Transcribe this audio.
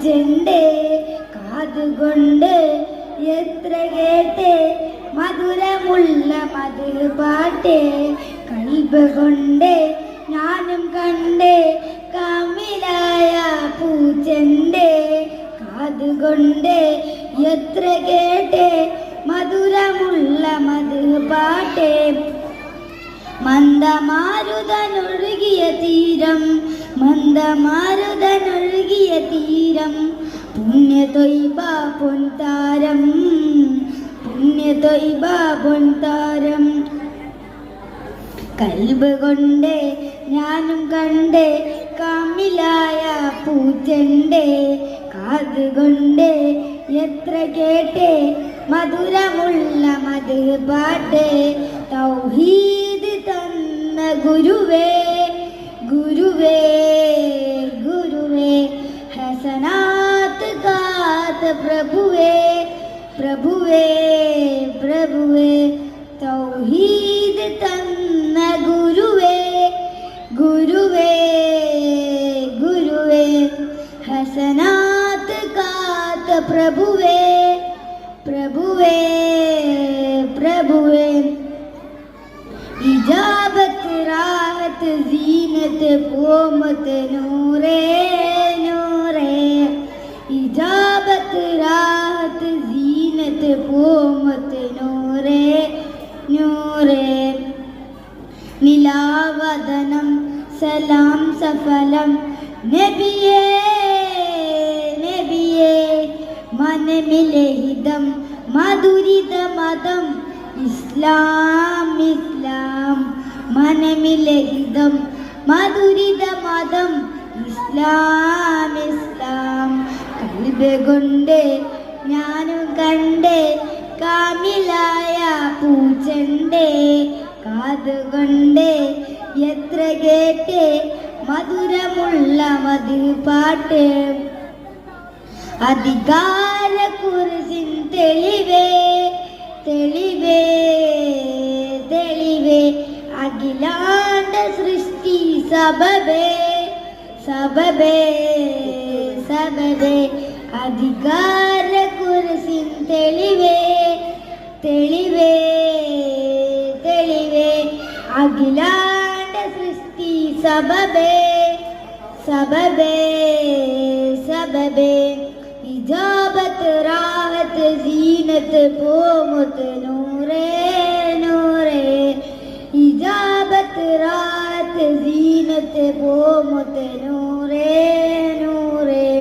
പൂച്ചെണ്ടേ കാതുകൊണ്ട് എത്ര കേട്ടേ മധുരമുള്ള മധുപാട്ടേ കൽബ് കൊണ്ട് ഞാനും കണ്ടേ കമിലായ പൂച്ചെണ്ടേ കാതുകൊണ്ട് എത്ര കേട്ടേ മധുരമുള്ള മധുപാട്ടേ മന്ദമാരുതനൊഴുകിയ തീരം മന്ദമാരുതനൊഴുകിയ തീരം പുണ്യതൊയ്ബ പൊൻതാരം പുണ്യതൊയ്ബ പൊൻതാരം കൽബ് കൊണ്ട് ഞാനും കണ്ടേ കാമിലായ പൂച്ചെണ്ടേ കാതുകൊണ്ട് എത്ര കേട്ടേ മധുരമുള്ള മധുപാട്ടേ തൗഹീദ് തന്ന ഗുരുവേ ഗുരുവേ ഗുരുവേ ഹസനാത്ത് കാത്ത പ്രഭുവേ പ്രഭുവേ പ്രഭുവേ തൗഹീദ് തന്ന ഗുരുവേ ഗുരുവേ ഗുരുവേ ഹസനാത്ത് കാത്ത പ്രഭുവേ പ്രഭുവേ പ്രഭുവേ ഇജാബത്ത് റാഹത്ത് സീനത്ത് പോമത്ത് നൂറേ നൂറേ ഇജാബത്ത് റാഹത്ത് സീനത്ത് പോമത്ത് നൂറേ നൂറേ നിലാവദനം സലാം സഫലം നബിയേ നബിയേ മനമിലെ ഹിതം മധുരിത മതം ഇസ്ലാം ഇസ്ലാം മനമിലെ ഹിതം മധുരിത മതം ഇസ്ലാം ഇസ്ലാം കൽബ് കൊണ്ട് ഞാനും കണ്ടേ കാമിലായ പൂച്ചെണ്ടേ കാതുകൊണ്ട് എത്ര കേട്ടേ മധുരമുള്ള മധുപാട്ട് അധികാര കുരിശിൻ തെളിവേ തെളിവേ തെളിവേ അഖിലാണ്ട സൃഷ്ടി സബബേ സബബേ സബബേ അധികാര കുരിശിൻ തെളിവേ തെളിവേ തെളിവേ അഖിലാണ്ട സൃഷ്ടി സബബേ സബബേ സബബേ ഇജാബത്ത് റാഹത്ത് സീനത്ത് പോമത്ത് നൂറേ നൂറേ ഇജാബത്ത് റാഹത്ത് സീനത്ത് പോമത്ത് നൂറേ